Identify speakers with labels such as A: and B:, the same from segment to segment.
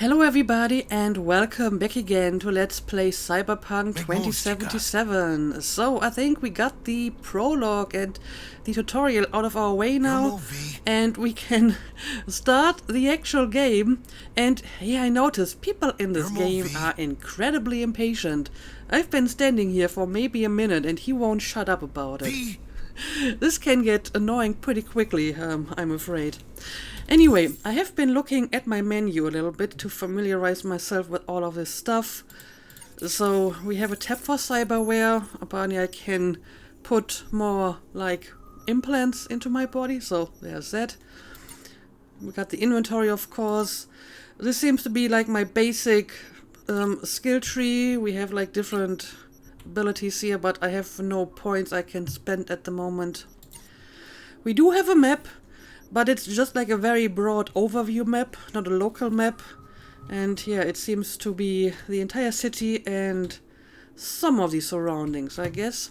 A: Hello everybody and welcome back again to Let's Play Cyberpunk 2077. So I think we got the prologue and the tutorial out of our way now and we can start the actual game. And yeah, I noticed people in this game are incredibly impatient. I've been standing here for maybe a minute and he won't shut up about it. This can get annoying pretty quickly, I'm afraid. Anyway, I have been looking at my menu a little bit to familiarize myself with all of this stuff. So we have a tab for cyberware. Apparently I can put more like implants into my body, so there's that. We got the inventory, of course. This seems to be like my basic skill tree. We have like different abilities here, but I have no points I can spend at the moment. We do have a map, but it's just like a very broad overview map, not a local map. And yeah, it seems to be the entire city and some of the surroundings, I guess.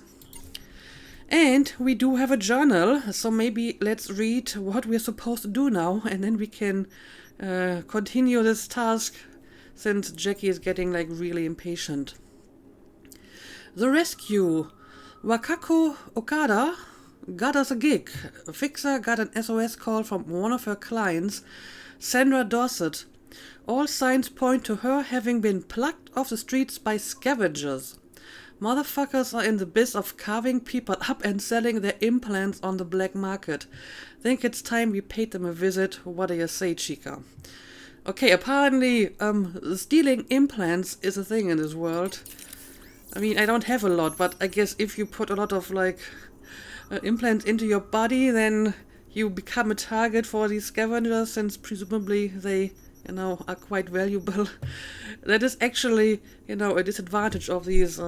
A: And we do have a journal, so maybe let's read what we're supposed to do now, and then we can continue this task, since Jackie is getting like really impatient. The rescue. Wakako Okada got us a gig. A fixer got an SOS call from one of her clients, Sandra Dorset. All signs point to her having been plucked off the streets by scavengers. Motherfuckers are in the biz of carving people up and selling their implants on the black market. Think it's time we paid them a visit. What do you say, chica? Okay, apparently stealing implants is a thing in this world. I mean, I don't have a lot, but I guess if you put a lot of like implants into your body, then you become a target for these scavengers, since presumably they, you know, are quite valuable. That is actually, you know, a disadvantage of these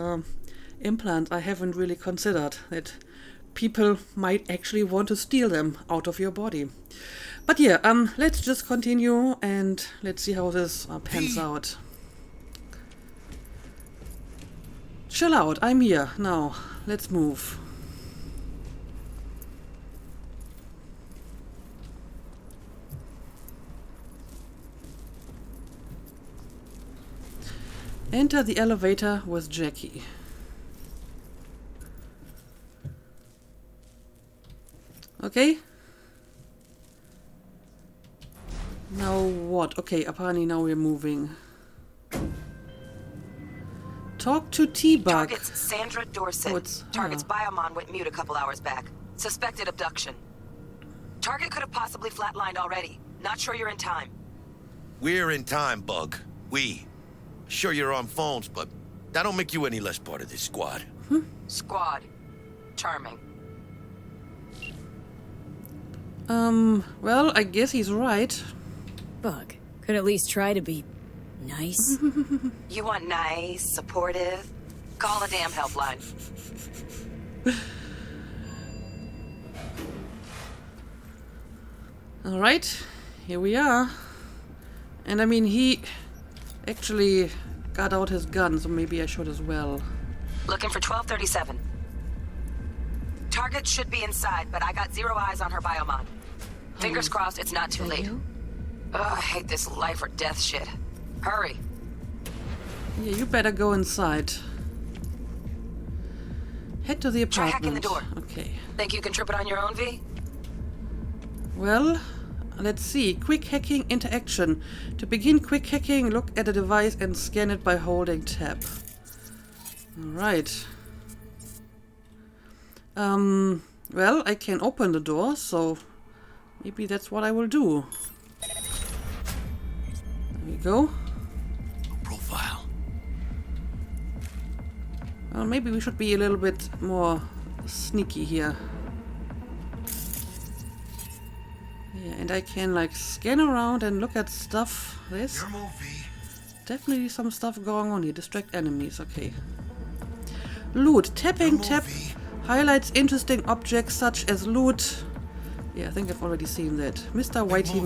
A: implants I haven't really considered, that people might actually want to steal them out of your body. But yeah, let's just continue and let's see how this pans out. Chill out, I'm here. Now, let's move. Enter the elevator with Jackie. Okay. Now what? Okay, apparently now we're moving. Talk to T-Bug.
B: Target's Sandra Dorset. Target's biomon went mute a couple hours back. Suspected abduction. Target could have possibly flatlined already. Not sure you're in time.
C: We're in time, Bug. We. Sure you're on phones, but that don't make you any less part of this squad.
B: Squad. Charming.
A: Well, I guess he's right.
D: Bug. Could at least try to be nice.
B: You want nice, supportive? Call a damn helpline.
A: Alright, here we are. And I mean, he actually got out his gun, so maybe I should as well.
B: Looking for 1237. Target should be inside, but I got zero eyes on her biomon. Fingers crossed it's not too late. Ugh, I hate this life or death shit. Hurry.
A: Yeah, you better go inside. Head to the apartment.
B: Try hacking the door.
A: Okay.
B: Think you can trip it on your own, V?
A: Well, let's see. Quick hacking interaction. To begin quick hacking, look at the device and scan it by holding tab. Alright. Well, I can open the door, so maybe that's what I will do. There we go.
C: Profile.
A: Well, maybe we should be a little bit more sneaky here. Yeah, and I can like scan around and look at stuff. There's definitely some stuff going on here. Distract enemies, okay. Loot. Tapping tab highlights interesting objects such as loot. Yeah, I think I've already seen that. Mr. Whitey.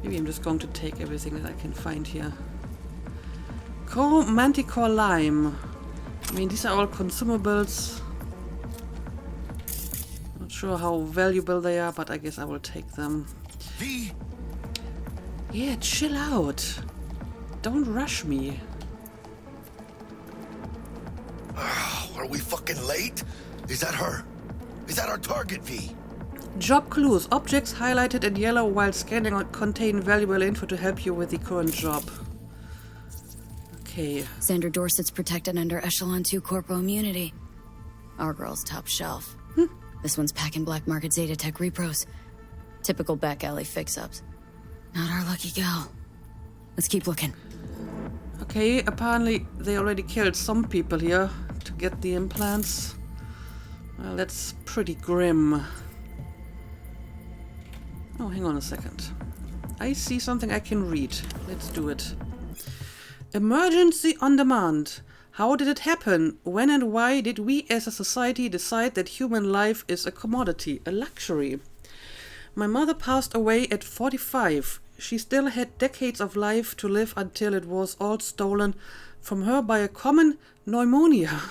A: Maybe I'm just going to take everything that I can find here. Manticore lime. I mean, these are all consumables. Not sure how valuable they are, but I guess I will take them. Yeah, chill out. Don't rush me.
C: Are we fucking late? Is that her? Is that our target, V?
A: Job clues. Objects highlighted in yellow while scanning contain valuable info to help you with the current job. Okay.
D: Sandra Dorset's protected under Echelon 2 Corpo immunity. Our girl's top shelf. This one's packing black market Zetatech repros. Typical back alley fix-ups. Not our lucky gal. Let's keep looking.
A: Okay, apparently they already killed some people here to get the implants. Well, that's pretty grim. Oh, hang on a second. I see something I can read. Let's do it. Emergency on demand. How did it happen? When and why did we as a society decide that human life is a commodity, a luxury? My mother passed away at 45. She still had decades of life to live until it was all stolen from her by a common pneumonia.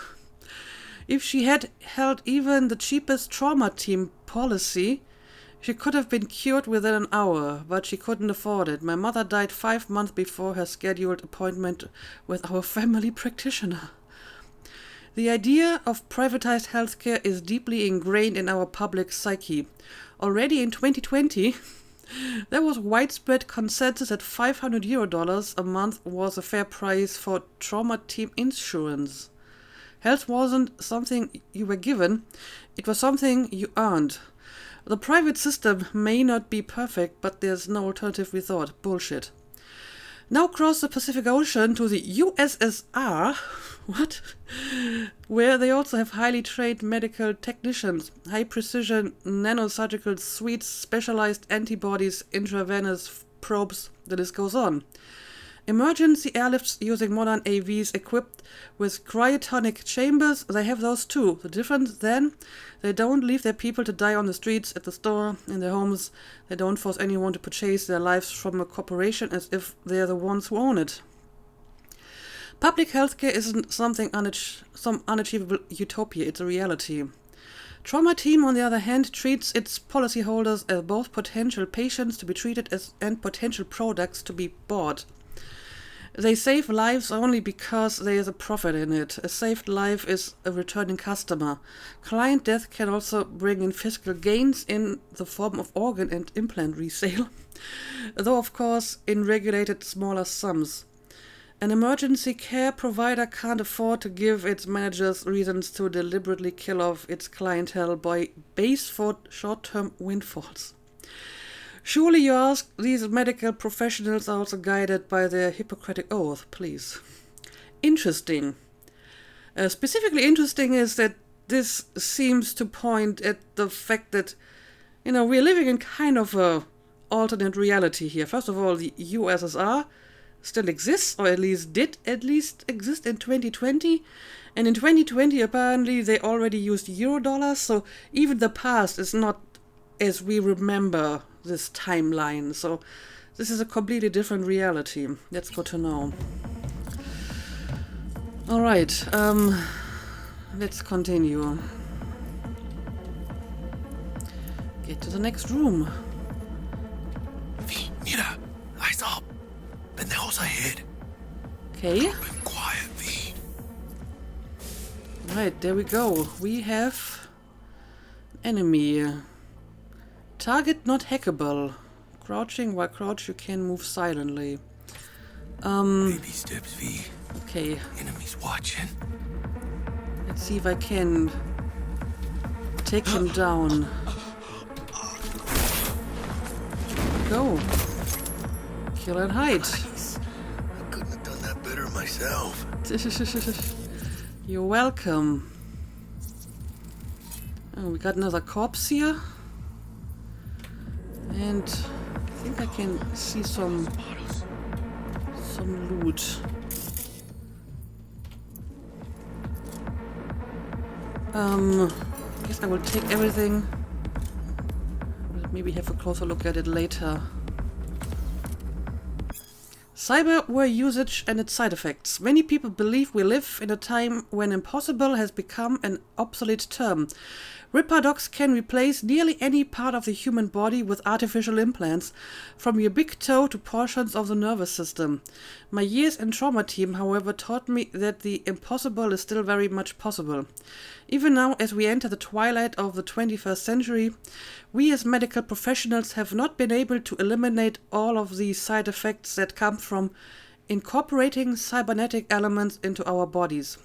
A: If she had held even the cheapest trauma team policy, she could have been cured within an hour, but she couldn't afford it. My mother died 5 months before her scheduled appointment with our family practitioner. The idea of privatized healthcare is deeply ingrained in our public psyche. Already in 2020, there was widespread consensus that €500 a month was a fair price for trauma team insurance. Health wasn't something you were given, it was something you earned. The private system may not be perfect, but there's no alternative, we thought. Bullshit. Now cross the Pacific Ocean to the USSR, what? Where they also have highly trained medical technicians, high-precision nanosurgical suites, specialized antibodies, intravenous probes, the list goes on. Emergency airlifts using modern AVs equipped with cryotonic chambers, they have those too. The difference then, they don't leave their people to die on the streets, at the store, in their homes. They don't force anyone to purchase their lives from a corporation as if they're the ones who own it. Public healthcare isn't some unachievable utopia, it's a reality. Trauma Team, on the other hand, treats its policyholders as both potential patients to be treated as and potential products to be bought. They save lives only because there is a profit in it. A saved life is a returning customer. Client death can also bring in fiscal gains in the form of organ and implant resale, though of course in regulated smaller sums. An emergency care provider can't afford to give its managers reasons to deliberately kill off its clientele by base for short-term windfalls. Surely, you ask, these medical professionals are also guided by their Hippocratic oath, please. Interesting. Specifically interesting is that this seems to point at the fact that, we're living in kind of a alternate reality here. First of all, the USSR still exists, or at least did exist in 2020. And in 2020, apparently, they already used Eurodollars, so even the past is not as we remember this timeline. So this is a completely different reality. That's good to know. Alright, let's continue. Get to the next room.
C: V, mira, eyes up. Pendejos ahead.
A: Okay.
C: Been quiet, V.
A: Right, there we go. We have enemy. Target not hackable. Crouching, while crouched you can move silently.
C: Baby steps, V.
A: Okay.
C: Enemies watching.
A: Let's see if I can take him down. Go. Kill and hide.
C: Nice. I couldn't have done that better myself.
A: You're welcome. Oh, we got another corpse here. And I think I can see some loot. I guess I will take everything. Maybe have a closer look at it later. Cyberware usage and its side effects. Many people believe we live in a time when impossible has become an obsolete term. Ripperdocs can replace nearly any part of the human body with artificial implants, from your big toe to portions of the nervous system. My years in trauma team, however, taught me that the impossible is still very much possible. Even now, as we enter the twilight of the 21st century, we as medical professionals have not been able to eliminate all of the side effects that come from incorporating cybernetic elements into our bodies.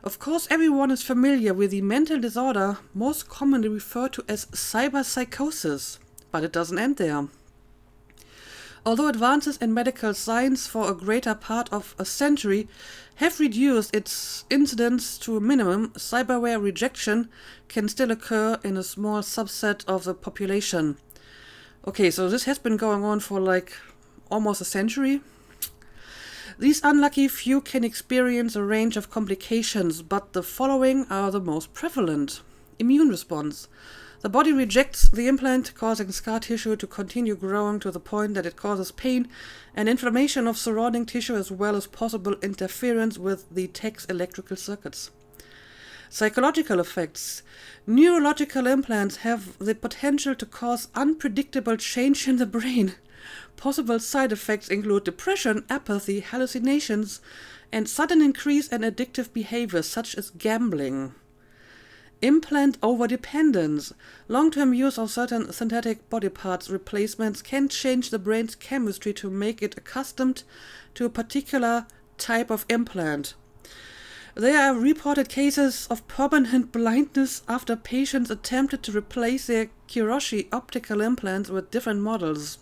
A: Of course, everyone is familiar with the mental disorder most commonly referred to as cyberpsychosis, but it doesn't end there. Although advances in medical science for a greater part of a century have reduced its incidence to a minimum, cyberware rejection can still occur in a small subset of the population. Okay, so this has been going on for like almost a century. These unlucky few can experience a range of complications, but the following are the most prevalent. Immune response. The body rejects the implant, causing scar tissue to continue growing to the point that it causes pain and inflammation of surrounding tissue, as well as possible interference with the tech's electrical circuits. Psychological effects. Neurological implants have the potential to cause unpredictable change in the brain. Possible side effects include depression, apathy, hallucinations, and sudden increase in addictive behaviors such as gambling. Implant overdependence. Long-term use of certain synthetic body parts replacements can change the brain's chemistry to make it accustomed to a particular type of implant. There are reported cases of permanent blindness after patients attempted to replace their Kiroshi optical implants with different models.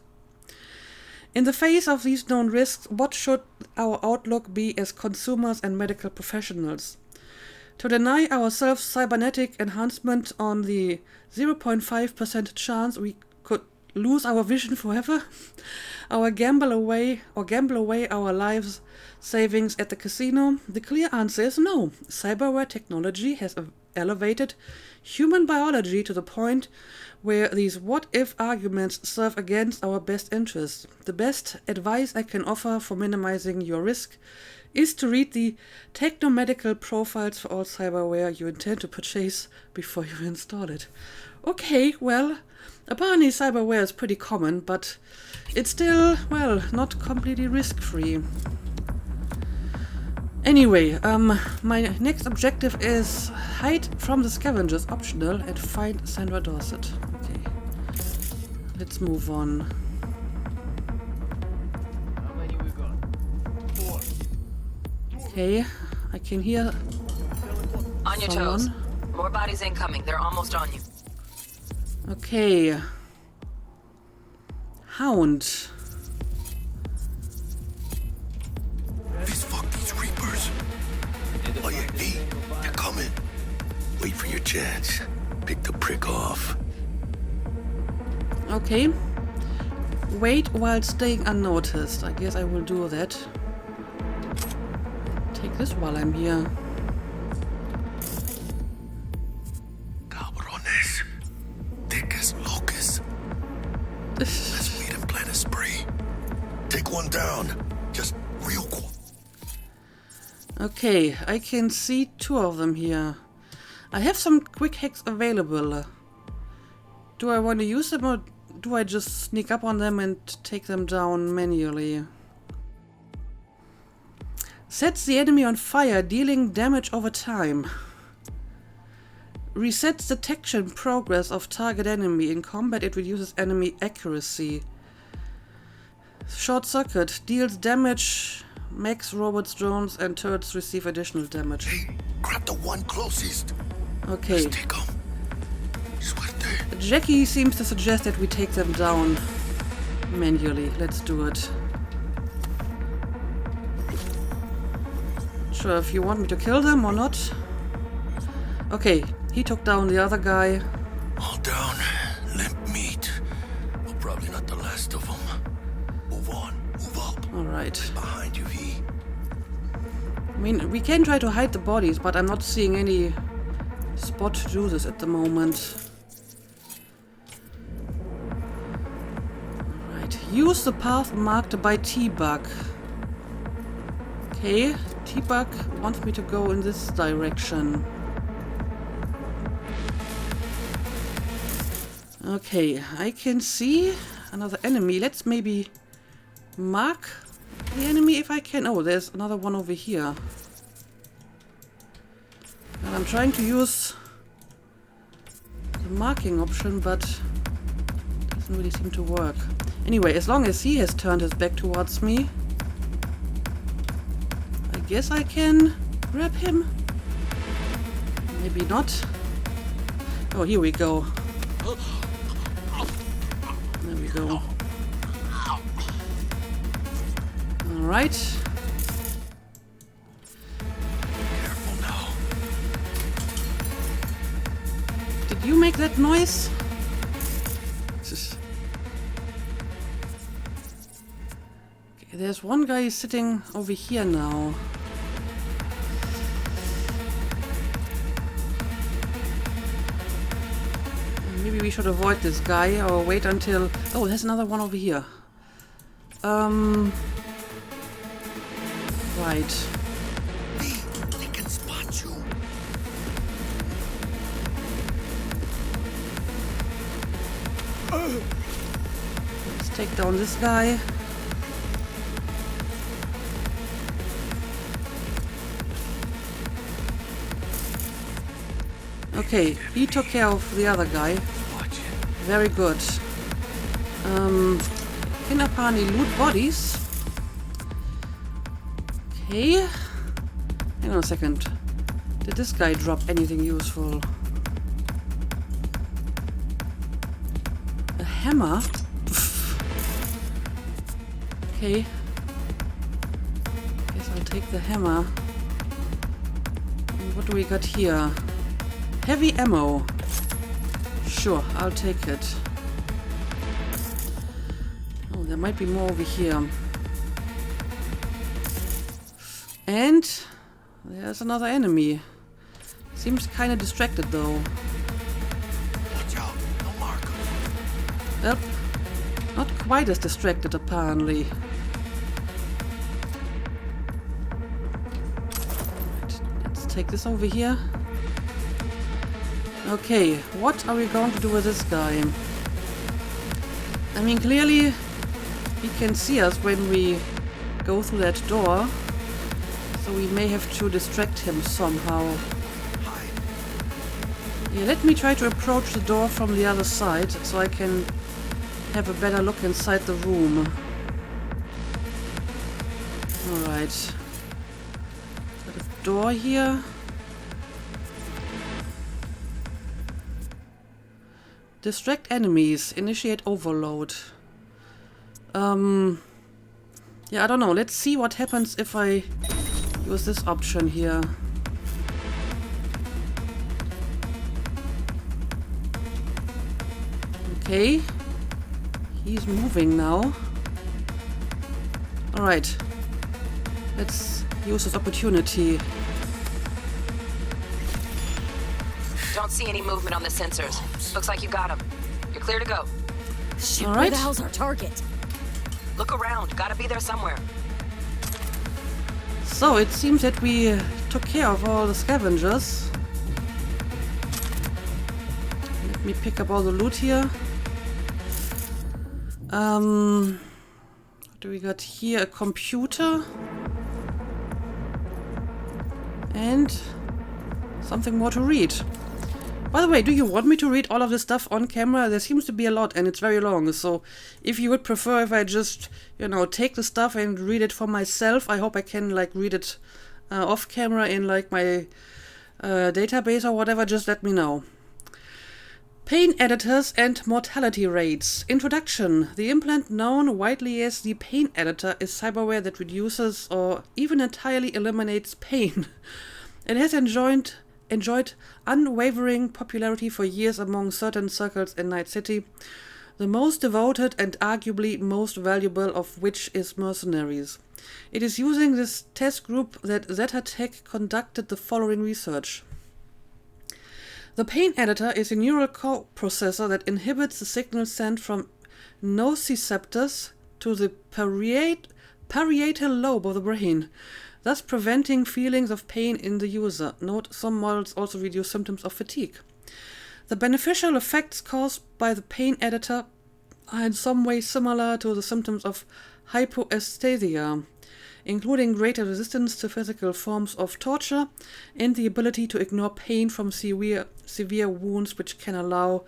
A: In the face of these known risks, what should our outlook be as consumers and medical professionals? To deny ourselves cybernetic enhancement on the 0.5% chance we could lose our vision forever? Or gamble away our lives savings at the casino? The clear answer is no. Cyberware technology has elevated human biology to the point where these what-if arguments serve against our best interests. The best advice I can offer for minimizing your risk is to read the technomedical profiles for all cyberware you intend to purchase before you install it. Okay, well, apparently cyberware is pretty common, but it's still, well, not completely risk-free. Anyway, my next objective is hide from the scavengers, optional, and find Sandra Dorset. Okay, let's move on.
E: How many we got? 4.
A: Okay, I can hear
B: On your
A: someone.
B: toes. More bodies incoming. They're almost on you.
A: Okay. Hound.
C: These fuck these Reapers. Oh yeah, V, they're coming. Wait for your chance. Pick the prick off.
A: Okay. Wait while staying unnoticed. I guess I will do that. Take this while I'm here.
C: Cabrones. Thick as locusts. Let's meet and plan a spree. Take one down. Just real quick.
A: Okay, I can see 2 of them here. I have some quick hacks available. Do I want to use them, or do I just sneak up on them and take them down manually? Sets the enemy on fire, dealing damage over time. Resets detection progress of target enemy. In combat, it reduces enemy accuracy. Short circuit deals damage. Max robots, drones, and turrets receive additional damage.
C: Hey, grab the one closest.
A: Okay.
C: Let's take 'em. Suerte.
A: Jackie seems to suggest that we take them down manually. Let's do it. Sure, if you want me to kill them or not. Okay, he took down the other guy.
C: All down, limp meat. But probably not the last of them. Move on, move up.
A: Alright.
C: Behind you, V.
A: I mean, we can try to hide the bodies, but I'm not seeing any spot to do this at the moment. Alright, Right. Use the path marked by T-Bug. Okay, T-Bug wants me to go in this direction. Okay, I can see another enemy. Let's maybe mark the enemy if I can. Oh, there's another one over here. And I'm trying to use the marking option, but it doesn't really seem to work. Anyway, as long as he has turned his back towards me, I guess I can grab him. Maybe not. Oh, here we go. There we go. Alright.
C: Careful now.
A: Did you make that noise? Okay, there's one guy sitting over here now. Maybe we should avoid this guy or wait until... Oh, there's another one over here. Right.
C: They can spot you.
A: Let's take down this guy. Okay, he took care of the other guy. Very good. Can apparently loot bodies. Okay. Hang on a second. Did this guy drop anything useful? A hammer? Okay. Guess I'll take the hammer. And what do we got here? Heavy ammo. Sure, I'll take it. Oh, there might be more over here. And there's another enemy. Seems kind of distracted though.
C: Watch out, no marker.
A: Well, not quite as distracted apparently. Right, let's take this over here. Okay, what are we going to do with this guy? I mean, clearly he can see us when we go through that door, so we may have to distract him somehow. Yeah, let me try to approach the door from the other side so I can have a better look inside the room. Alright. Got a door here. Distract enemies. Initiate overload. Yeah, I don't know. Let's see what happens if I use this option here. Okay. He's moving now. Alright. Let's use this opportunity.
B: Don't see any movement on the sensors. Looks like you got him. You're clear to go.
D: Shit,
A: All
D: where
A: right.
D: the hell's our target?
B: Look around. Gotta be there somewhere.
A: So it seems that we took care of all the scavengers. Let me pick up all the loot here. What do we got here? A computer. And something more to read. By the way, do you want me to read all of this stuff on camera? There seems to be a lot and it's very long. So if you would prefer if I just, take the stuff and read it for myself, I hope I can read it off camera in my database or whatever, just let me know. Pain editors and mortality rates. Introduction. The implant known widely as the pain editor is cyberware that reduces or even entirely eliminates pain. It has enjoyed unwavering popularity for years among certain circles in Night City, the most devoted and arguably most valuable of which is mercenaries. It is using this test group that Zeta Tech conducted the following research. The pain editor is a neural coprocessor that inhibits the signal sent from nociceptors to the parietal lobe of the brain, thus preventing feelings of pain in the user. Note, some models also reduce symptoms of fatigue. The beneficial effects caused by the pain editor are in some way similar to the symptoms of hypoesthesia, including greater resistance to physical forms of torture and the ability to ignore pain from severe wounds, which can allow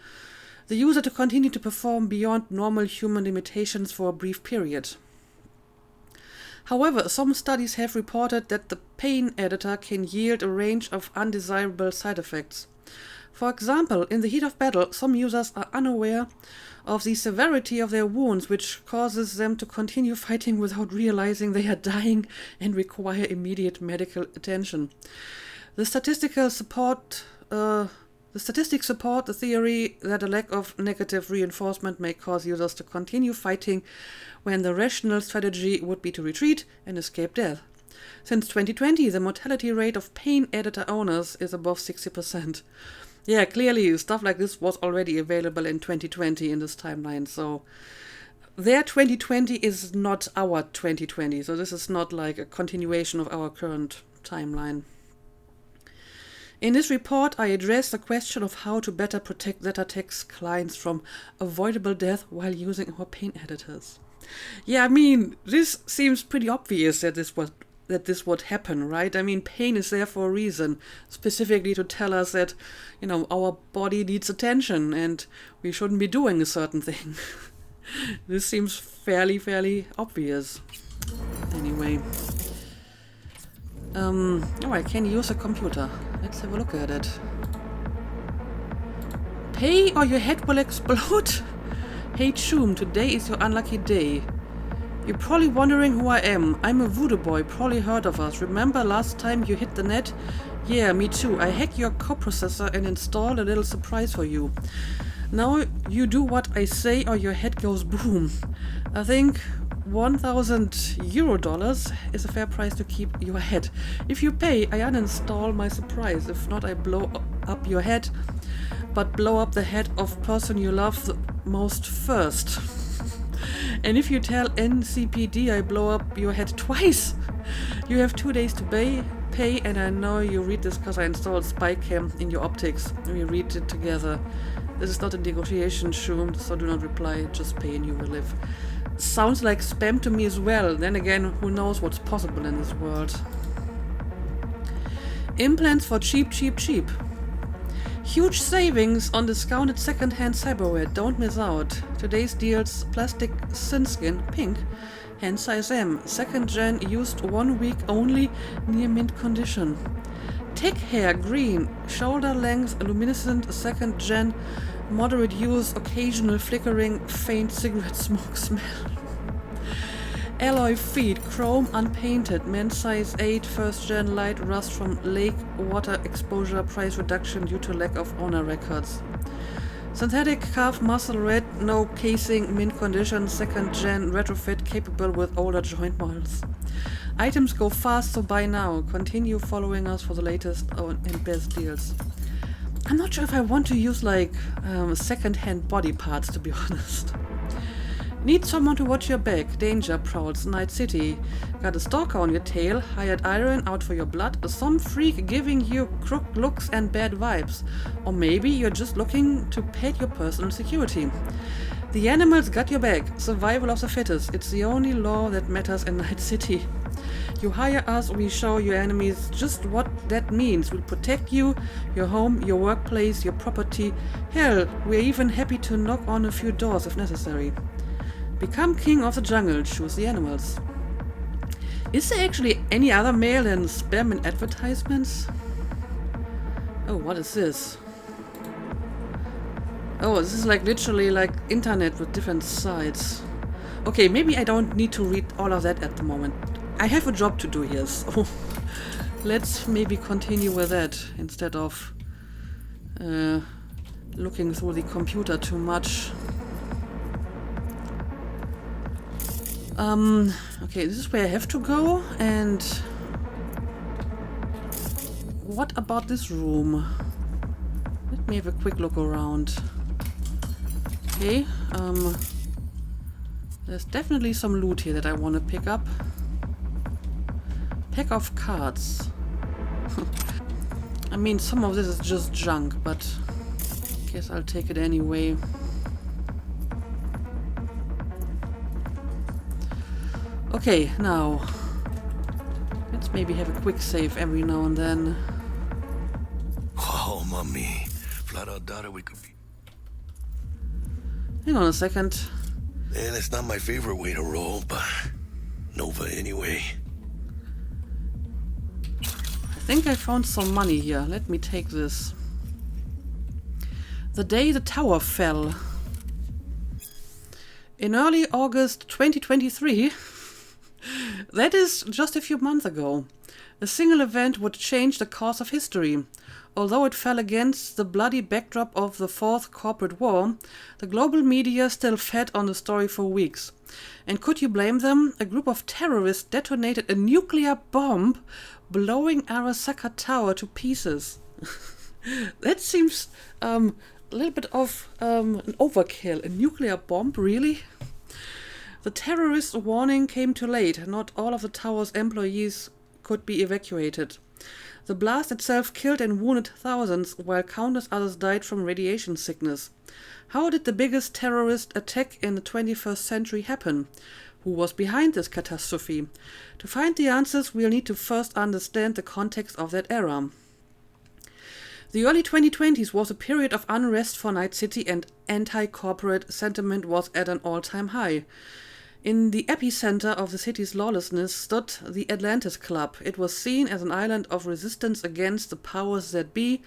A: the user to continue to perform beyond normal human limitations for a brief period. However, some studies have reported that the pain editor can yield a range of undesirable side effects. For example, in the heat of battle, some users are unaware of the severity of their wounds, which causes them to continue fighting without realizing they are dying and require immediate medical attention. The statistics support the theory that a lack of negative reinforcement may cause users to continue fighting when the rational strategy would be to retreat and escape death. Since 2020, the mortality rate of pain editor owners is above 60%. Yeah, clearly stuff like this was already available in 2020 in this timeline, so their 2020 is not our 2020, so this is not like a continuation of our current timeline. In this report, I address the question of how to better protect ZetaTech's clients from avoidable death while using our pain editors. Yeah, I mean, this seems pretty obvious that this would happen, right? I mean, pain is there for a reason, specifically to tell us that, our body needs attention and we shouldn't be doing a certain thing. This seems fairly obvious. Anyway. I can use a computer. Let's have a look at it. Pay or your head will explode? Hey Choom, today is your unlucky day. You're probably wondering who I am. I'm a voodoo boy, probably heard of us. Remember last time you hit the net? Yeah, me too. I hacked your coprocessor and installed a little surprise for you. Now you do what I say or your head goes boom. I think $1,000 is a fair price to keep your head. If you pay, I uninstall my surprise. If not, I blow up your head, but blow up the head of person you love the most first. And if you tell NCPD, I blow up your head twice. You have 2 days to pay, and I know you read this because I installed SpyCam in your optics. We read it together. This is not a negotiation, Choom, so do not reply. Just pay and you will live. Sounds like spam to me as well. Then again, who knows what's possible in this world. Implants for cheap. Huge savings on discounted second-hand cyberware. Don't miss out. Today's deals: plastic Synskin, pink, hand size M, second gen, used 1 week only, near mint condition. Tech hair, green, shoulder length, luminescent, second gen, moderate use, occasional flickering, faint cigarette smoke smell. Alloy feet, chrome unpainted, men's size 8, first gen, light rust from lake water exposure, price reduction due to lack of owner records. Synthetic calf muscle red, no casing, mint condition, second gen, retrofit, capable with older joint models. Items go fast, so buy now. Continue following us for the latest and best deals. I'm not sure if I want to use second-hand body parts, to be honest. Need someone to watch your back. Danger prowls Night City. Got a stalker on your tail. Hired iron out for your blood. Some freak giving you crooked looks and bad vibes. Or maybe you're just looking to pet your personal security. The animals got your back. Survival of the fittest. It's the only law that matters in Night City. You hire us, we show your enemies just what that means. We'll protect you, your home, your workplace, your property. Hell, we're even happy to knock on a few doors if necessary. Become king of the jungle, choose the animals. Is there actually any other mail than spam and advertisements? Oh, what is this? Oh, this is literally like internet with different sites. Okay, maybe I don't need to read all of that at the moment. I have a job to do here, so let's maybe continue with that instead of looking through the computer too much. Okay, this is where I have to go, and what about this room? Let me have a quick look around. Okay, There's definitely some loot here that I want to pick up. Pack of cards. I mean, some of this is just junk, but I guess I'll take it anyway. Okay, now let's maybe have a quick save every now and then.
C: Oh, mommy. Flat out daughter, we could be.
A: Hang on a second.
C: Man, it's not my favorite way to roll, but Nova anyway.
A: I think I found some money here. Let me take this. The day the tower fell. In early August 2023, that is just a few months ago, a single event would change the course of history. Although it fell against the bloody backdrop of the Fourth Corporate War, the global media still fed on the story for weeks. And could you blame them? A group of terrorists detonated a nuclear bomb, blowing Arasaka Tower to pieces. That seems a little bit of an overkill. A nuclear bomb, really? The terrorist warning came too late. Not all of the tower's employees could be evacuated. The blast itself killed and wounded thousands, while countless others died from radiation sickness. How did the biggest terrorist attack in the 21st century happen? Who was behind this catastrophe? To find the answers, we'll need to first understand the context of that era. The early 2020s was a period of unrest for Night City, and anti-corporate sentiment was at an all-time high. In the epicenter of the city's lawlessness stood the Atlantis Club. It was seen as an island of resistance against the powers that be,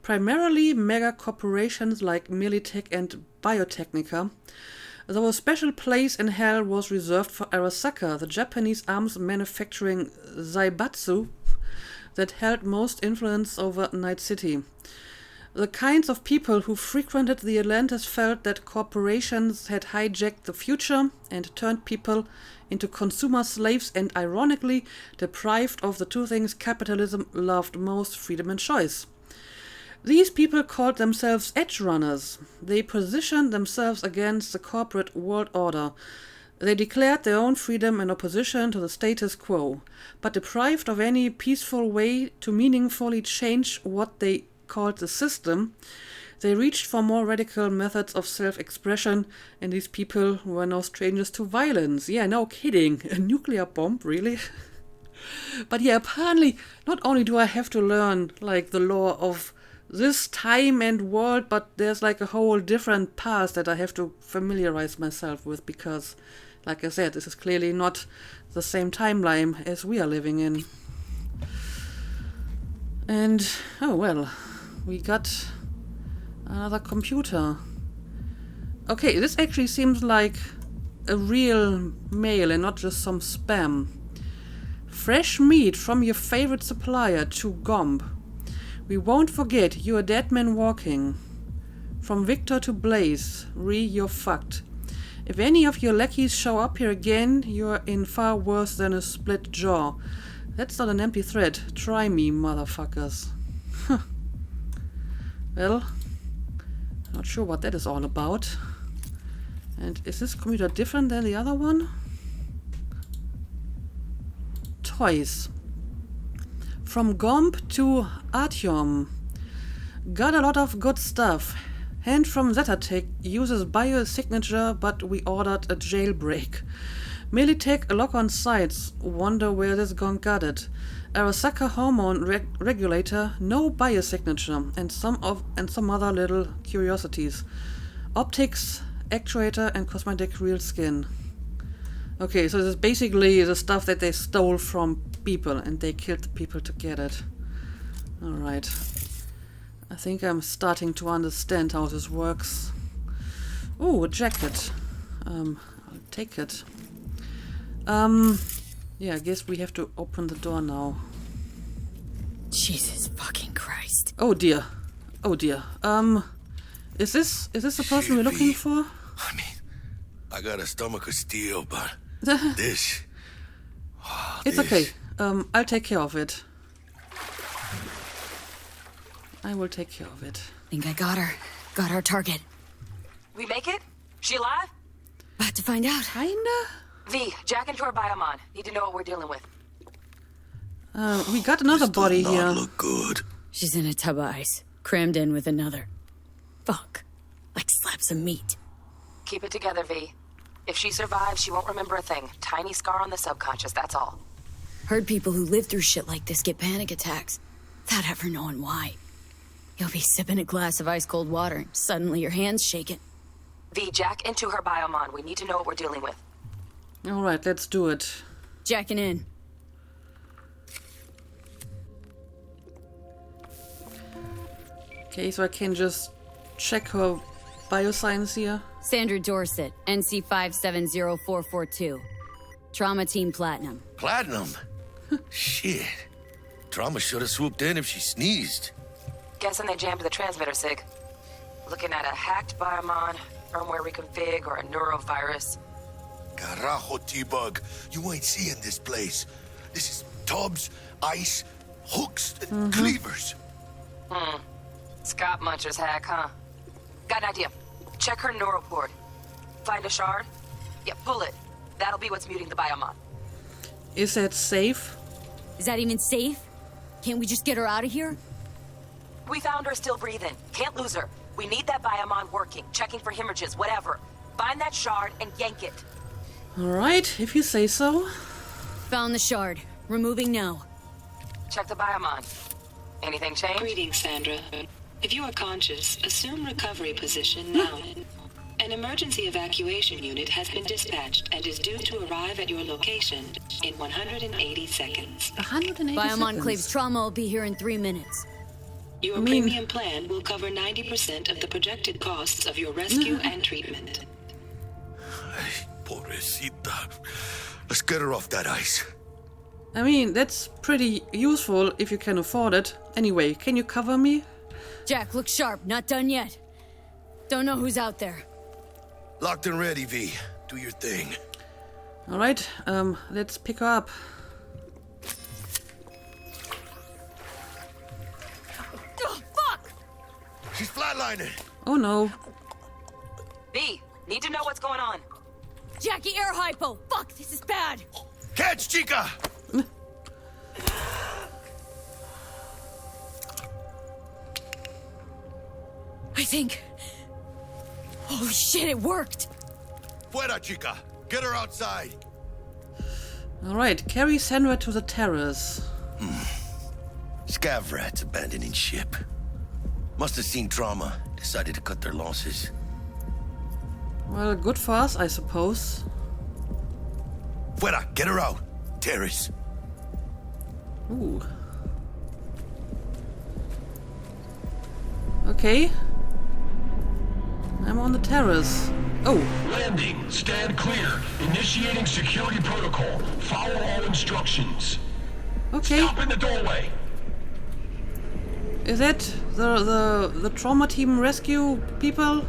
A: primarily mega corporations like Militech and Biotechnica. Though a special place in hell was reserved for Arasaka, the Japanese arms manufacturing Zaibatsu that held most influence over Night City. The kinds of people who frequented the Atlantis felt that corporations had hijacked the future and turned people into consumer slaves, and ironically deprived of the two things capitalism loved most, freedom and choice. These people called themselves edge runners. They positioned themselves against the corporate world order. They declared their own freedom in opposition to the status quo, but deprived of any peaceful way to meaningfully change what they called the system, they reached for more radical methods of self-expression, and these people were no strangers to violence. Yeah, no kidding. A nuclear bomb, really? But yeah, apparently, not only do I have to learn, like, the lore of this time and world, but there's, like, a whole different past that I have to familiarize myself with, because, like I said, this is clearly not the same timeline as we are living in. And, oh well, we got another computer. Okay, this actually seems like a real mail and not just some spam. Fresh meat from your favorite supplier to Gomb. We won't forget, you're a dead man walking. From Victor to Blaze, you're fucked. If any of your lackeys show up here again, you're in far worse than a split jaw. That's not an empty threat. Try me, motherfuckers. Huh. Well, not sure what that is all about. And is this computer different than the other one? Toys. From Gomb to Artyom. Got a lot of good stuff. Hand from Zetatech uses biosignature, but we ordered a jailbreak. Militech lock-on sites. Wonder where this gong got it. Arasaka hormone regulator, no biosignature, and some other little curiosities. Optics, actuator, and cosmetic real skin. Okay, so this is basically the stuff that they stole from people, and they killed the people to get it. Alright. I think I'm starting to understand how this works. Oh, a jacket. I'll take it. Yeah, I guess we have to open the door now.
D: Jesus fucking Christ.
A: Oh dear. Oh dear. Is this the person we're looking for?
C: I mean, I got a stomach of steel, but this... Oh,
A: it's okay. I'll take care of it. I will take care of it.
D: Think I got her. Got our target.
B: We make it? She alive?
D: But to find out.
A: Kinda?
B: V, jack into her biomon. Need to know what we're dealing with.
A: We got another body
C: Does
A: here.
C: not look good.
D: She's in a tub of ice, crammed in with another. Fuck. Like slabs of meat.
B: Keep it together, V. If she survives, she won't remember a thing. Tiny scar on the subconscious, that's all.
D: Heard people who live through shit like this get panic attacks, without ever knowing why. You'll be sipping a glass of ice-cold water, and suddenly your hand's shaking.
B: V, jack into her biomon. We need to know what we're dealing with.
A: Alright, let's do it.
D: Jacking in.
A: Okay, so I can just check her bioscience here.
D: Sandra Dorset, NC 570442. Trauma Team Platinum.
C: Platinum? Shit. Trauma should have swooped in if she sneezed.
B: Guessing they jammed the transmitter, Sig. Looking at a hacked biomon, firmware reconfig, or a neurovirus.
C: Carajo, T-Bug. You ain't seeing this place. This is tubs, ice, hooks, and cleavers.
B: Scott Muncher's hack, huh? Got an idea. Check her neural port. Find a shard? Yeah, pull it. That'll be what's muting the biomon.
A: Is that safe?
D: Is that even safe? Can't we just get her out of here?
B: We found her still breathing. Can't lose her. We need that biomon working, checking for hemorrhages, whatever. Find that shard and yank it.
A: Alright, if you say so.
D: Found the shard. Removing now.
B: Check the biomon. Anything change?
F: Greetings, Sandra. If you are conscious, assume recovery position now. An emergency evacuation unit has been dispatched and is due to arrive at your location in 180 seconds.
A: 180
D: Biomon
A: seconds.
D: claims trauma will be here in 3 minutes.
F: Your premium plan will cover 90% of the projected costs of your rescue and treatment.
C: Ay, pobrecita. Let's get her off that ice.
A: I mean, that's pretty useful if you can afford it. Anyway, can you cover me?
D: Jack, look sharp. Not done yet. Don't know who's out there.
C: Locked and ready, V. Do your thing.
A: Alright, let's pick her up.
D: Oh, fuck!
C: She's flatlining.
A: Oh no.
B: B, need to know what's going on.
D: Jackie, air hypo! Fuck, this is bad!
C: Catch, chica!
D: I think... Holy shit, it worked!
C: Fuera, chica. Get her outside.
A: Alright, carry Sandra to the terrace.
C: Scav rats abandoning ship. Must have seen trauma. Decided to cut their losses.
A: Well, good for us, I suppose.
C: Fuera, get her out. Terrace.
A: Ooh. Okay. I'm on the terrace. Oh.
G: Landing. Stand clear. Initiating security protocol. Follow all instructions.
A: Okay.
G: Stop in the doorway.
A: Is that the trauma team rescue people?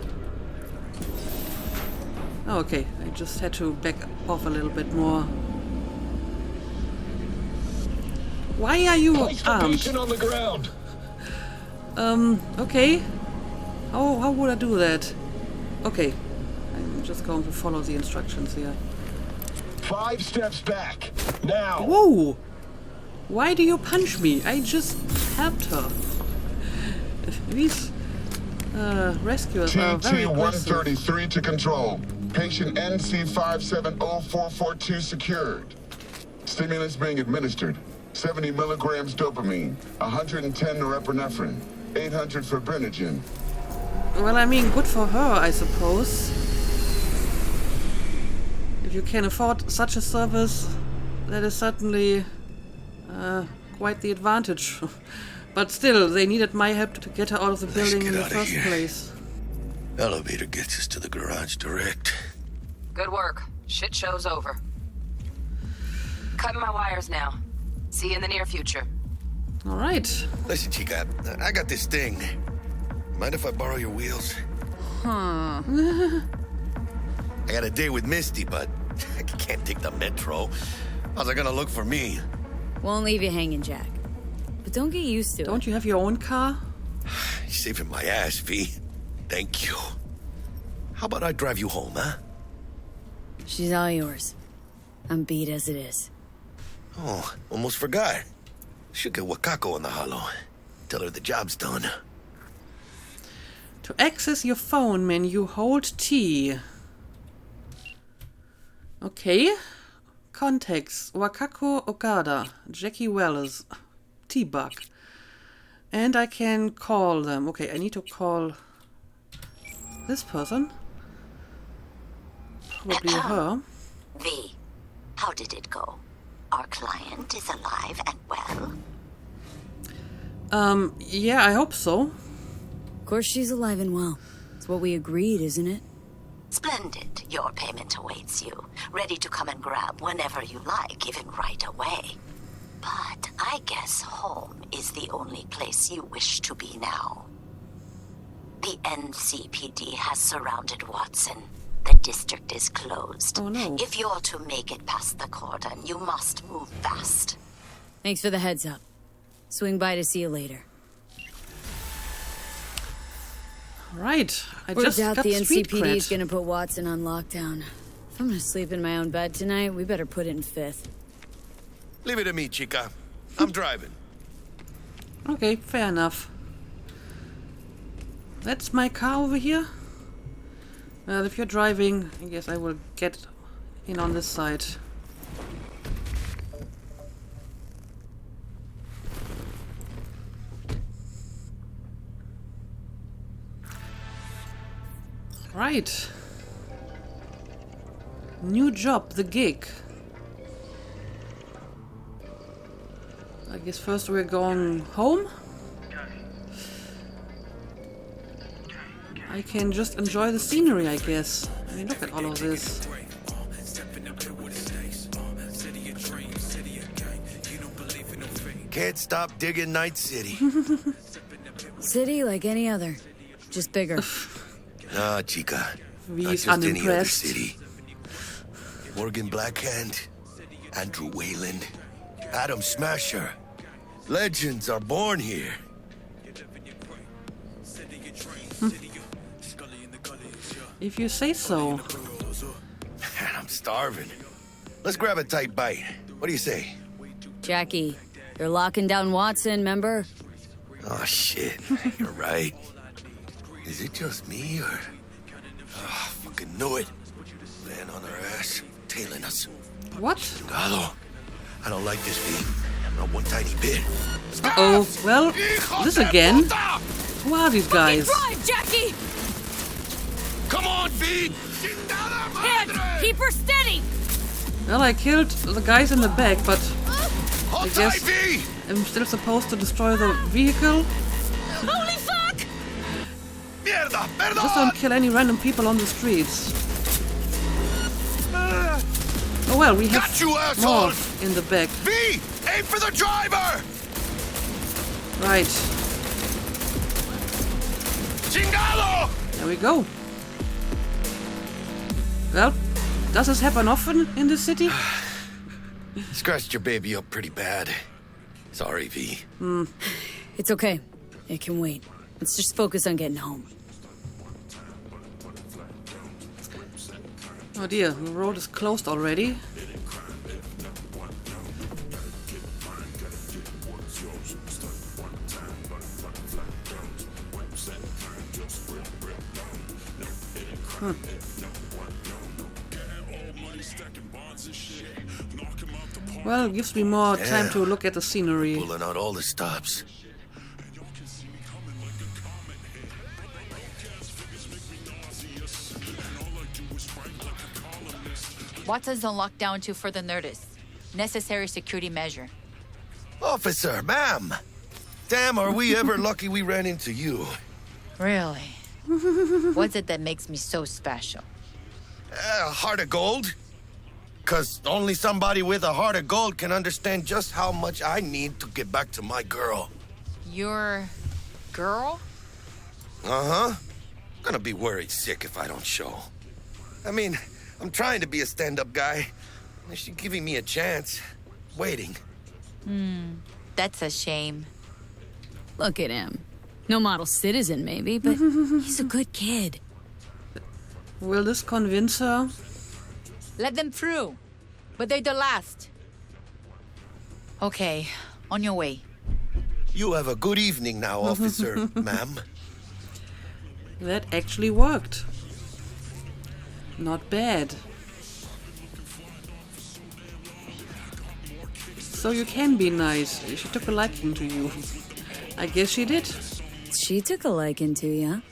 A: Oh, okay. I just had to back off a little bit more. Why are you armed?
G: On the ground.
A: Okay. How would I do that? Okay. I'm just going to follow the instructions here.
G: 5 steps back. Now.
A: Whoa! Why do you punch me? I just helped her. These rescuers are very aggressive.
H: TT-133 to control. Patient NC570442 secured. Stimulants being administered. 70 milligrams dopamine, 110 norepinephrine, 800 fibrinogen.
A: Well, I mean, good for her, I suppose. If you can afford such a service, that is certainly quite the advantage. But still, they needed my help to get her out of the building in the first place.
C: Elevator gets us to the garage direct.
B: Good work. Shit show's over. Cutting my wires now. See you in the near future.
A: Alright.
C: Listen, chica, I got this thing. Mind if I borrow your wheels?
D: Huh.
C: I got a date with Misty, but I can't take the metro. How's it gonna look for me?
D: Won't leave you hanging, Jack. But don't get used to it.
A: Don't you have your own car?
C: You're saving my ass, V. Thank you. How about I drive you home, huh?
D: She's all yours. I'm beat as it is.
C: Oh, almost forgot. Should get Wakako on the holo. Tell her the job's done.
A: To access your phone menu, hold T. Okay. Contacts. Wakako Okada. Jackie Wells. T-Bug. And I can call them. Okay, I need to call this person. Probably her.
I: V, how did it go? Our client is alive and well?
A: Yeah, I hope so.
D: Of course she's alive and well. It's what we agreed, isn't it?
I: Splendid. Your payment awaits you. Ready to come and grab whenever you like, even right away. But I guess home is the only place you wish to be now. The NCPD has surrounded Watson. The district is closed.
A: Oh no.
I: If you're to make it past the cordon, you must move fast.
D: Thanks for the heads up. Swing by to see you later.
A: Right. I
D: We're
A: just
D: doubt
A: got
D: the
A: street
D: NCPD is
A: cred.
D: gonna put Watson on lockdown. If I'm gonna sleep in my own bed tonight, we better put it in 5th.
C: Leave it to me, chica. I'm driving.
A: Okay, fair enough. That's my car over here. Well, if you're driving, I guess I will get in on this side. Right. New job, the gig. I guess first we're going home. I can just enjoy the scenery, I guess. I mean, look at all of this.
C: Can't stop digging Night City.
D: City like any other, just bigger.
C: Nah, chica. Not
A: V's
C: just any other
A: unimpressed.
C: city. Morgan Blackhand, Andrew Wayland, Adam Smasher. Legends are born here.
A: If you say so.
C: Man, I'm starving. Let's grab a tight bite. What do you say?
D: Jackie, they're locking down Watson, remember?
C: Oh, shit. You're right. Is it just me, or... Oh, fucking knew it. Laying on our ass, tailing us.
A: What?
C: Galo, I don't like this, V. Not one tiny bit.
A: Uh-oh. Well, this again. Who are these guys?
D: Drive, Jackie!
C: Come on, V!
D: Hands! Keep her steady!
A: Well, I killed the guys in the back, but
C: Hold
A: guess-
C: tight, V!
A: I'm still supposed to destroy the vehicle.
D: Holy fuck!
C: Mierda,
A: Just
C: perdón!
A: don't kill any random people on the streets. Oh well, we have
C: Got you,
A: more
C: asshole!
A: in the back.
C: V! Aim for the driver!
A: Right,
C: Chingado!
A: there we go. Well, does this happen often in this city?
C: Scratched your baby up pretty bad. Sorry, V.
D: It's okay. It can wait. Let's just focus on getting home.
A: Oh dear, the road is closed already. Well, it gives me more time
C: Yeah.
A: to look at the scenery.
C: Pulling out all the stops.
J: Watson's on lockdown until further notice. Necessary security measure.
C: Officer, ma'am! Damn, are we ever lucky we ran into you.
J: Really? What's it that makes me so special?
C: Heart of gold? Cause only somebody with a heart of gold can understand just how much I need to get back to my girl.
J: Your girl?
C: Uh-huh. Gonna be worried sick if I don't show. I mean, I'm trying to be a stand-up guy. She's giving me a chance. Waiting.
J: That's a shame.
D: Look at him. No model citizen, maybe, but he's a good kid.
A: Will this convince her?
J: Let them through. But they're the last. Okay, on your way.
C: You have a good evening now, officer, ma'am.
A: That actually worked. Not bad. So you can be nice. She took a liking to you. I guess she did.
D: She took a liking to you.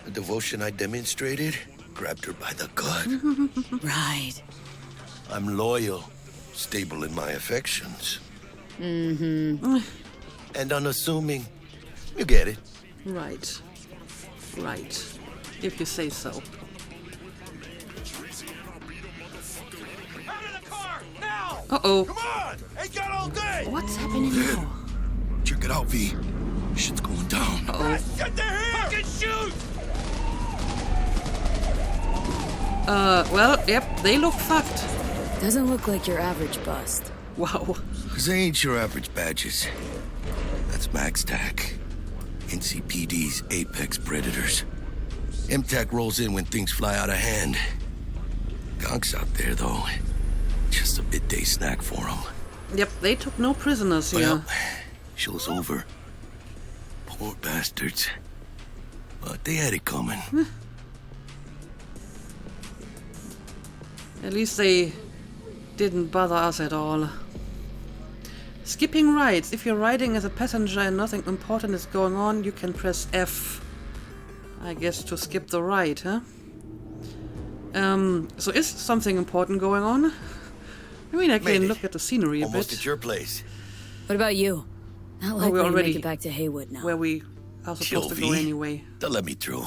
C: The devotion I demonstrated grabbed her by the gut.
D: Right.
C: I'm loyal, stable in my affections.
D: Mm-hmm.
C: And unassuming. You get it.
A: Right. Right. If you say so.
G: Out of the car, now!
A: Uh-oh.
G: Come on! Ain't got all day!
A: What's happening now?
C: Check it out, V. Shit's going down.
A: Uh-oh.
G: Get there here! Fucking shoot!
A: Well, yep, they look fucked.
D: Doesn't look like your average bust.
A: Wow.
C: Because they ain't your average badges. That's MaxTac. NCPD's apex predators. MTAC rolls in when things fly out of hand. Gonks out there, though. Just a midday snack for them.
A: Yep, they took no prisoners here.
C: Well, show's over. Poor bastards. But they had it coming.
A: At least they didn't bother us at all. Skipping rides. If you're riding as a passenger and nothing important is going on, you can press F. I guess to skip the ride, huh? So is something important going on? I mean, I can look at the scenery a bit.
C: Almost at your place.
D: What about you? Not likely
A: we're
D: to
A: already
D: make it back to Haywood now.
A: where we are supposed to go anyway.
C: They'll let me through.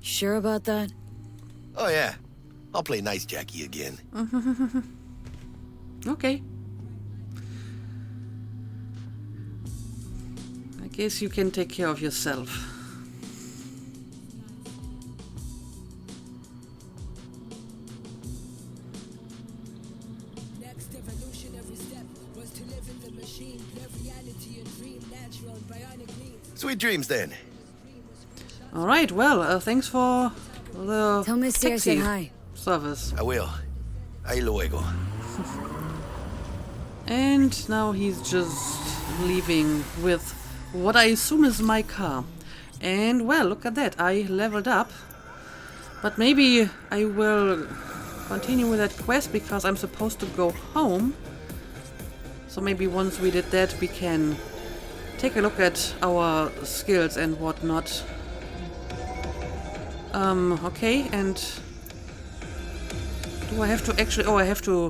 D: Sure about that?
C: Oh, yeah. I'll play nice Jackie again.
A: Okay. I guess you can take care of yourself.
K: Next evolutionary step was to live in the machine, blur reality and dream natural bionic means.
C: Sweet dreams, then.
A: Alright, well, thanks for the
D: Tell Misty I said hi.
A: service.
C: I will. Ahí luego.
A: And now he's just leaving with what I assume is my car. And well, look at that, I leveled up. But maybe I will continue with that quest because I'm supposed to go home. So maybe once we did that, we can take a look at our skills and whatnot. Okay, and do I have to actually... Oh, I have to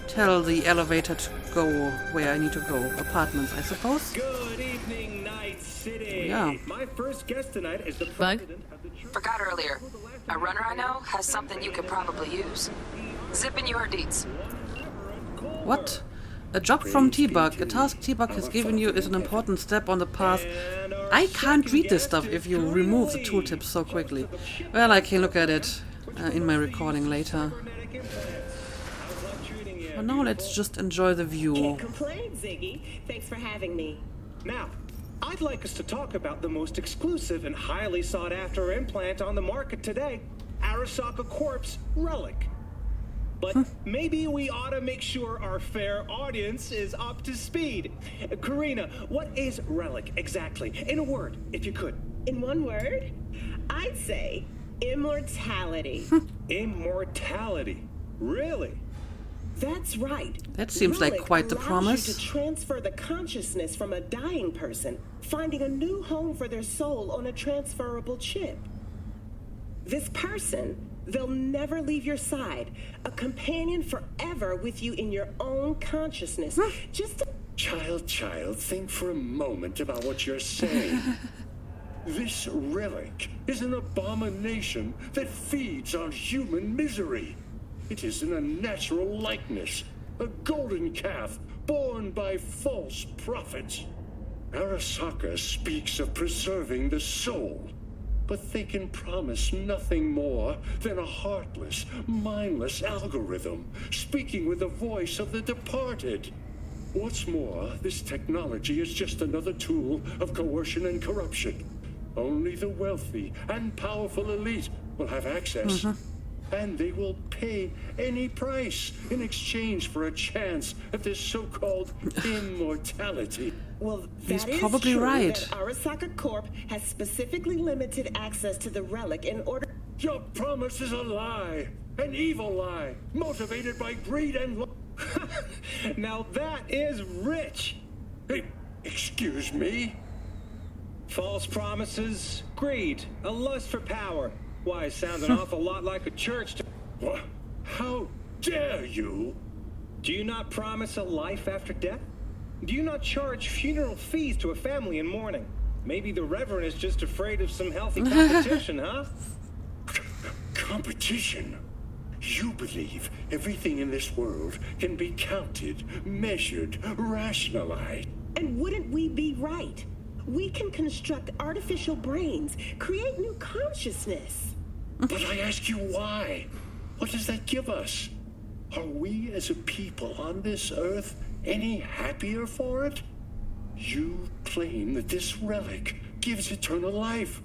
A: tell the elevator to go where I need to go. Apartments, I suppose?
L: Good evening, Night City.
A: Yeah.
L: My first guest tonight is the president of the church.
B: Forgot earlier. A runner I know has something you could probably use. Zip in your deets.
A: What? A job from T-Bug. A task T-Bug has given you is an important step on the path. I can't read this stuff if you remove the tooltips so quickly. Well, I can look at it in my recording later. For now, let's just enjoy the view.
M: Can't complain, Ziggy. Thanks for having me.
L: Now, I'd like us to talk about the most exclusive and highly sought-after implant on the market today, Arasaka Corp's Relic. But maybe we ought to make sure our fair audience is up to speed. Karina, what is Relic exactly? In a word, if you could.
M: In one word, I'd say immortality.
L: Immortality? Really?
M: That's right.
A: That seems like quite the promise.
M: You to transfer the consciousness from a dying person, finding a new home for their soul on a transferable chip. This person, they'll never leave your side, a companion forever with you in your own consciousness. Just
N: Child, think for a moment about what you're saying. This relic is an abomination that feeds on human misery. It is an unnatural likeness, a golden calf born by false prophets. Arasaka speaks of preserving the soul, but they can promise nothing more than a heartless, mindless algorithm, speaking with the voice of the departed. What's more, this technology is just another tool of coercion and corruption. Only the wealthy and powerful elite will have access. And they will pay any price in exchange for a chance at this so-called immortality.
M: Well,
A: he's
M: that
A: probably
M: is true
A: right.
M: That Arasaka Corp has specifically limited access to the relic in order...
N: Your promise is a lie. An evil lie. Motivated by greed and...
L: Now that is rich.
N: Hey, excuse me?
L: False promises, greed, a lust for power. Why, it sounds an awful lot like a church to...
N: What? How dare you?
L: Do you not promise a life after death? Do you not charge funeral fees to a family in mourning? Maybe the Reverend is just afraid of some healthy competition, huh?
N: Competition? You believe everything in this world can be counted, measured, rationalized.
M: And wouldn't we be right? We can construct artificial brains, create new consciousness.
N: But I ask you why? What does that give us? Are we as a people on this earth any happier for it? You claim that this relic gives eternal life,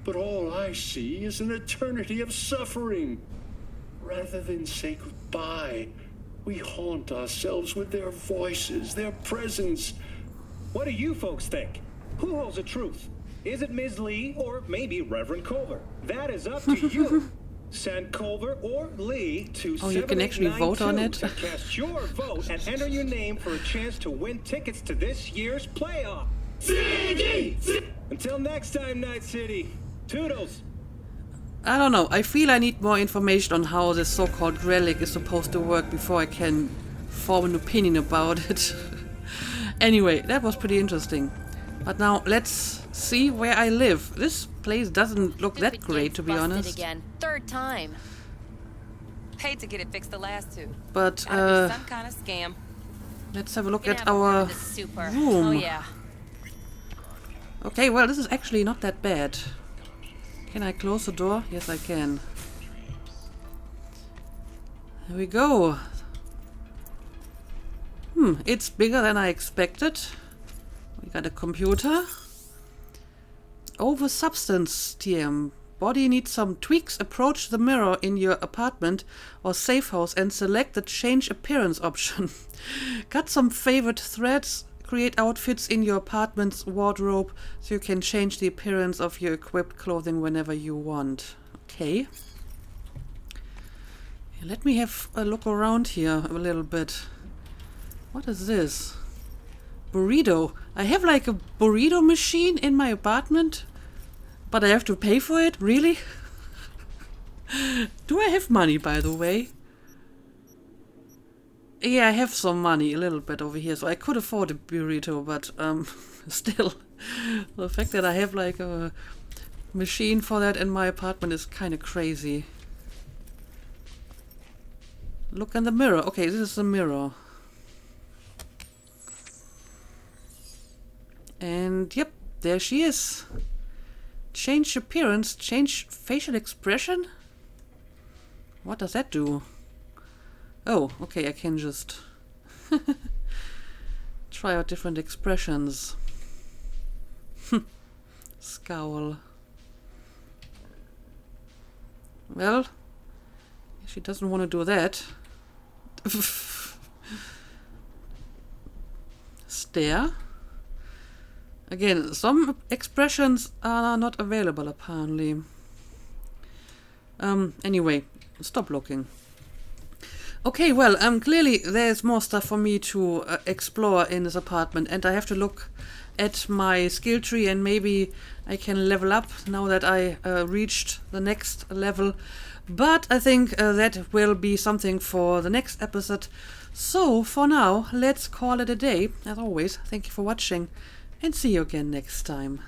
N: but all I see is an eternity of suffering. Rather than say goodbye, we haunt ourselves with their voices, their presence.
L: What do you folks think? Who holds the truth? Is it Ms. Lee or maybe Reverend Culver? That is up to you. Send Culver or Lee to
A: you can actually vote on it.
L: to cast your vote and enter your name for a chance to win tickets to this year's playoff. Until next time, Night City. Toodles.
A: I don't know. I feel I need more information on how this so-called relic is supposed to work before I can form an opinion about it. Anyway, that was pretty interesting. But now let's see where I live. This place doesn't look that great, to be honest.
O: Again. Third time. Paid to get it fixed the last two.
A: But
O: some kind of scam.
A: Let's have a look at our room.
O: Oh yeah.
A: Okay, well, this is actually not that bad. Can I close the door? Yes, I can. Here we go. It's bigger than I expected. We got a computer. Over substance, TM. Body needs some tweaks. Approach the mirror in your apartment or safe house and select the change appearance option. Got some favorite threads. Create outfits in your apartment's wardrobe so you can change the appearance of your equipped clothing whenever you want. Okay. Let me have a look around here a little bit. What is this? Burrito. I have like a burrito machine in my apartment, but I have to pay for it? Really? Do I have money, by the way? Yeah, I have some money, a little bit over here, so I could afford a burrito, but still, the fact that I have like a machine for that in my apartment is kind of crazy. Look in the mirror. Okay, this is the mirror. And yep, there she is. Change appearance, change facial expression? What does that do? Oh, okay, I can just try out different expressions. Scowl. Well, she doesn't want to do that. Stare. Again, some expressions are not available, apparently. Anyway, stop looking. Okay, well, clearly there's more stuff for me to explore in this apartment, and I have to look at my skill tree, and maybe I can level up now that I reached the next level. But I think that will be something for the next episode. So, for now, let's call it a day. As always, thank you for watching, and see you again next time.